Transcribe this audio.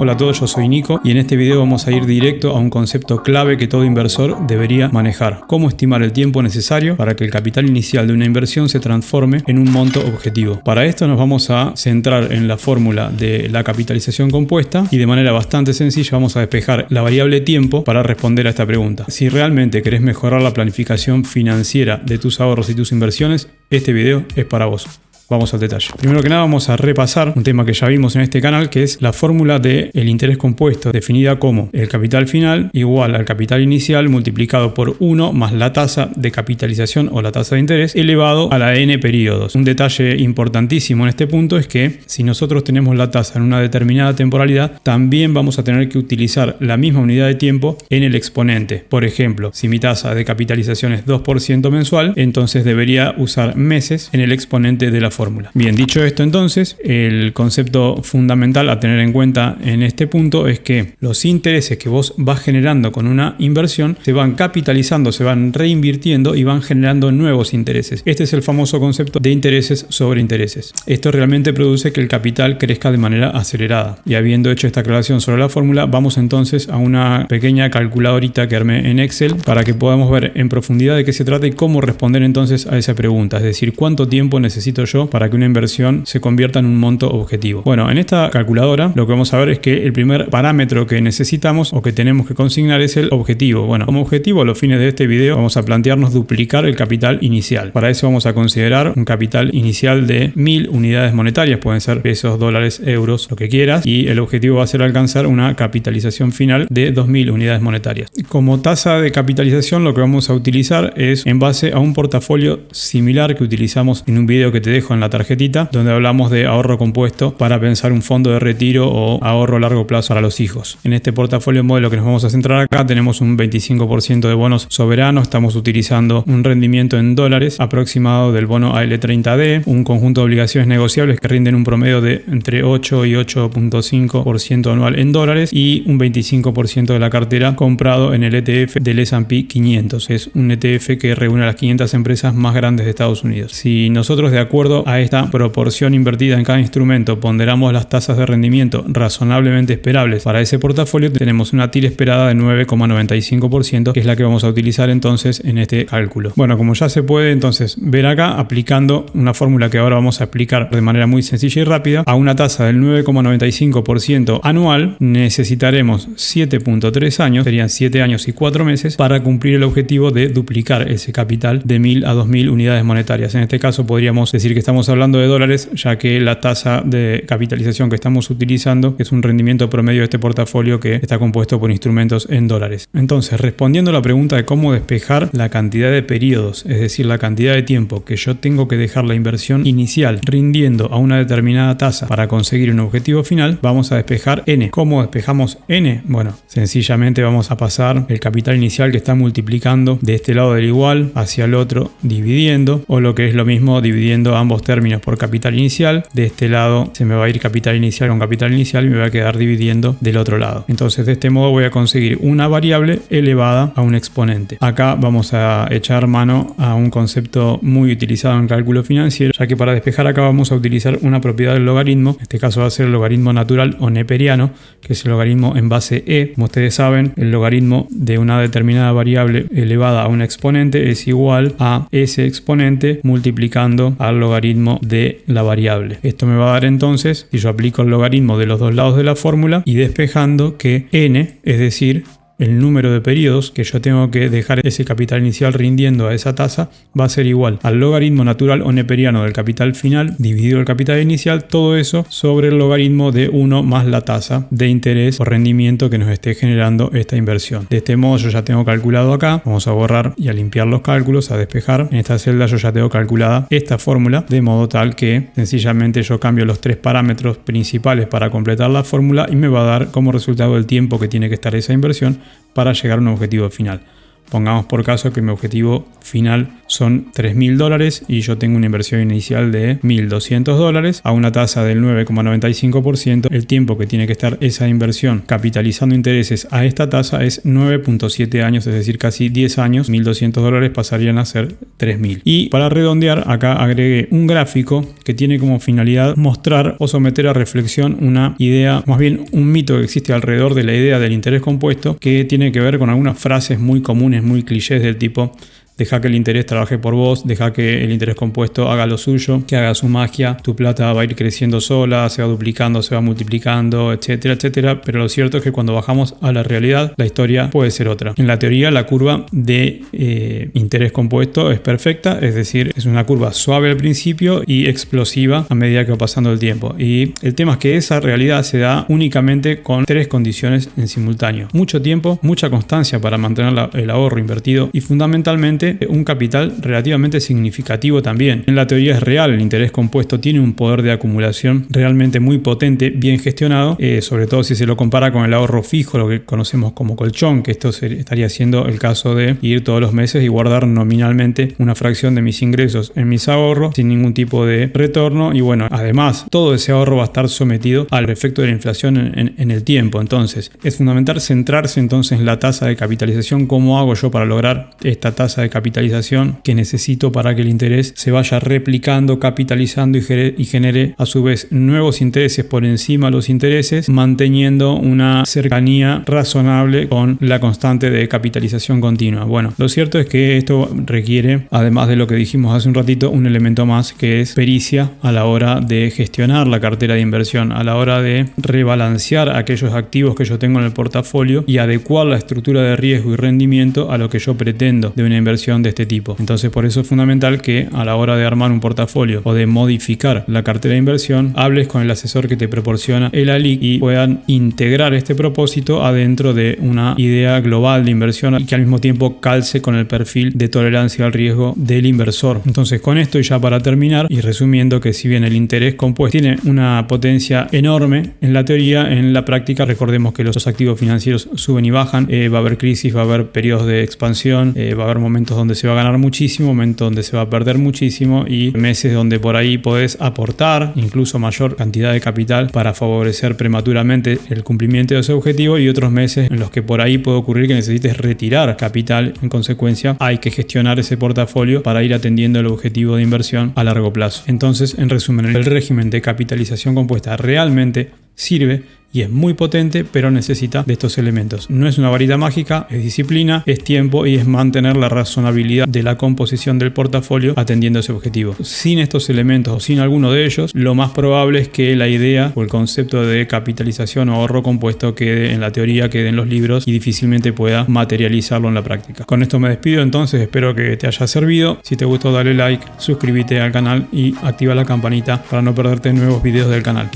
Hola a todos, yo soy Nico y en este video vamos a ir directo a un concepto clave que todo inversor debería manejar: cómo estimar el tiempo necesario para que el capital inicial de una inversión se transforme en un monto objetivo. Para esto nos vamos a centrar en la fórmula de la capitalización compuesta y de manera bastante sencilla vamos a despejar la variable tiempo para responder a esta pregunta. Si realmente querés mejorar la planificación financiera de tus ahorros y tus inversiones, este video es para vos. Vamos al detalle. Primero que nada vamos a repasar un tema que ya vimos en este canal, que es la fórmula del interés compuesto, definida como el capital final igual al capital inicial multiplicado por 1 más la tasa de capitalización o la tasa de interés elevado a la n periodos. Un detalle importantísimo en este punto es que si nosotros tenemos la tasa en una determinada temporalidad, también vamos a tener que utilizar la misma unidad de tiempo en el exponente. Por ejemplo, si mi tasa de capitalización es 2% mensual, entonces debería usar meses en el exponente de la fórmula. Bien, dicho esto, entonces el concepto fundamental a tener en cuenta en este punto es que los intereses que vos vas generando con una inversión se van capitalizando, se van reinvirtiendo y van generando nuevos intereses. Este es el famoso concepto de intereses sobre intereses. Esto realmente produce que el capital crezca de manera acelerada. Y habiendo hecho esta aclaración sobre la fórmula, vamos entonces a una pequeña calculadorita que armé en Excel para que podamos ver en profundidad de qué se trata y cómo responder entonces a esa pregunta, es decir, cuánto tiempo necesito yo para que una inversión se convierta en un monto objetivo. Bueno, en esta calculadora lo que vamos a ver es que el primer parámetro que necesitamos o que tenemos que consignar es el objetivo. Bueno, como objetivo a los fines de este video vamos a plantearnos duplicar el capital inicial. Para eso vamos a considerar un capital inicial de 1000 unidades monetarias, pueden ser pesos, dólares, euros, lo que quieras, y el objetivo va a ser alcanzar una capitalización final de 2000 unidades monetarias. Como tasa de capitalización lo que vamos a utilizar es en base a un portafolio similar que utilizamos en un video que te dejo en la tarjetita, donde hablamos de ahorro compuesto para pensar un fondo de retiro o ahorro a largo plazo para los hijos. En este portafolio modelo que nos vamos a centrar acá tenemos un 25% de bonos soberanos, estamos utilizando un rendimiento en dólares aproximado del bono AL30D, un conjunto de obligaciones negociables que rinden un promedio de entre 8 y 8.5% anual en dólares y un 25% de la cartera comprado en el ETF del S&P 500. Es un ETF que reúne a las 500 empresas más grandes de Estados Unidos. Si nosotros, de acuerdo a esta proporción invertida en cada instrumento, ponderamos las tasas de rendimiento razonablemente esperables para ese portafolio, tenemos una TIR esperada de 9,95%, que es la que vamos a utilizar entonces en este cálculo. Bueno, como ya se puede entonces ver acá, aplicando una fórmula que ahora vamos a explicar de manera muy sencilla y rápida, a una tasa del 9,95% anual necesitaremos 7.3 años, serían 7 años y 4 meses, para cumplir el objetivo de duplicar ese capital de 1000 a 2000 unidades monetarias. En este caso podríamos decir que estamos hablando de dólares, ya que la tasa de capitalización que estamos utilizando es un rendimiento promedio de este portafolio que está compuesto por instrumentos en dólares. Entonces, respondiendo a la pregunta de cómo despejar la cantidad de periodos, es decir, la cantidad de tiempo que yo tengo que dejar la inversión inicial rindiendo a una determinada tasa para conseguir un objetivo final, vamos a despejar N. ¿Cómo despejamos N? Bueno, sencillamente vamos a pasar el capital inicial que está multiplicando de este lado del igual hacia el otro dividiendo, o lo que es lo mismo, dividiendo ambos términos por capital inicial. De este lado se me va a ir capital inicial con capital inicial y me va a quedar dividiendo del otro lado. Entonces de este modo voy a conseguir una variable elevada a un exponente. Acá vamos a echar mano a un concepto muy utilizado en cálculo financiero, ya que para despejar acá vamos a utilizar una propiedad del logaritmo. En este caso va a ser el logaritmo natural o neperiano, que es el logaritmo en base e. Como ustedes saben, el logaritmo de una determinada variable elevada a un exponente es igual a ese exponente multiplicando al logaritmo de la variable. Esto me va a dar entonces, si yo aplico el logaritmo de los dos lados de la fórmula y despejando, que n, es decir, el número de periodos que yo tengo que dejar ese capital inicial rindiendo a esa tasa, va a ser igual al logaritmo natural o neperiano del capital final dividido el capital inicial, todo eso sobre el logaritmo de 1 más la tasa de interés o rendimiento que nos esté generando esta inversión. De este modo yo ya tengo calculado acá, vamos a borrar y a limpiar los cálculos, a despejar. En esta celda yo ya tengo calculada esta fórmula, de modo tal que sencillamente yo cambio los tres parámetros principales para completar la fórmula y me va a dar como resultado el tiempo que tiene que estar esa inversión para llegar a un objetivo final. Pongamos por caso que mi objetivo final son $3.000 y yo tengo una inversión inicial de $1.200 a una tasa del 9,95%. El tiempo que tiene que estar esa inversión capitalizando intereses a esta tasa es 9.7 años, es decir, casi 10 años. $1.200 pasarían a ser $3.000. Y para redondear, acá agregué un gráfico que tiene como finalidad mostrar o someter a reflexión una idea, más bien un mito que existe alrededor de la idea del interés compuesto, que tiene que ver con algunas frases muy comunes, muy clichés del tipo: deja que el interés trabaje por vos, deja que el interés compuesto haga lo suyo, que haga su magia, tu plata va a ir creciendo sola, se va duplicando, se va multiplicando, etcétera, etcétera. Pero lo cierto es que cuando bajamos a la realidad, la historia puede ser otra. En la teoría, la curva de interés compuesto es perfecta, es decir, es una curva suave al principio y explosiva a medida que va pasando el tiempo. Y el tema es que esa realidad se da únicamente con 3 condiciones en simultáneo: mucho tiempo, mucha constancia para mantener el ahorro invertido y fundamentalmente un capital relativamente significativo también. En la teoría es real, el interés compuesto tiene un poder de acumulación realmente muy potente, bien gestionado, sobre todo si se lo compara con el ahorro fijo, lo que conocemos como colchón, que esto estaría siendo el caso de ir todos los meses y guardar nominalmente una fracción de mis ingresos en mis ahorros sin ningún tipo de retorno. Y bueno, además todo ese ahorro va a estar sometido al efecto de la inflación en el tiempo. Entonces es fundamental centrarse entonces en la tasa de capitalización. ¿Cómo hago yo para lograr esta tasa de capitalización que necesito para que el interés se vaya replicando, capitalizando y genere a su vez nuevos intereses por encima de los intereses, manteniendo una cercanía razonable con la constante de capitalización continua? Bueno, lo cierto es que esto requiere, además de lo que dijimos hace un ratito, un elemento más, que es pericia a la hora de gestionar la cartera de inversión, a la hora de rebalancear aquellos activos que yo tengo en el portafolio y adecuar la estructura de riesgo y rendimiento a lo que yo pretendo de una inversión de este tipo. Entonces, por eso es fundamental que a la hora de armar un portafolio o de modificar la cartera de inversión, hables con el asesor que te proporciona el ALIC y puedan integrar este propósito adentro de una idea global de inversión y que al mismo tiempo calce con el perfil de tolerancia al riesgo del inversor. Entonces, con esto, y ya para terminar y resumiendo, que si bien el interés compuesto tiene una potencia enorme en la teoría, en la práctica recordemos que los activos financieros suben y bajan, va a haber crisis, va a haber periodos de expansión, va a haber momentos donde se va a ganar muchísimo, momentos donde se va a perder muchísimo y meses donde por ahí podés aportar incluso mayor cantidad de capital para favorecer prematuramente el cumplimiento de ese objetivo, y otros meses en los que por ahí puede ocurrir que necesites retirar capital. En consecuencia, hay que gestionar ese portafolio para ir atendiendo el objetivo de inversión a largo plazo. Entonces, en resumen, el régimen de capitalización compuesta realmente sirve y es muy potente, pero necesita de estos elementos. No es una varita mágica, es disciplina, es tiempo y es mantener la razonabilidad de la composición del portafolio atendiendo ese objetivo. Sin estos elementos o sin alguno de ellos, lo más probable es que la idea o el concepto de capitalización o ahorro compuesto quede en la teoría, quede en los libros y difícilmente pueda materializarlo en la práctica. Con esto me despido entonces, espero que te haya servido. Si te gustó, dale like, suscríbete al canal y activa la campanita para no perderte nuevos videos del canal.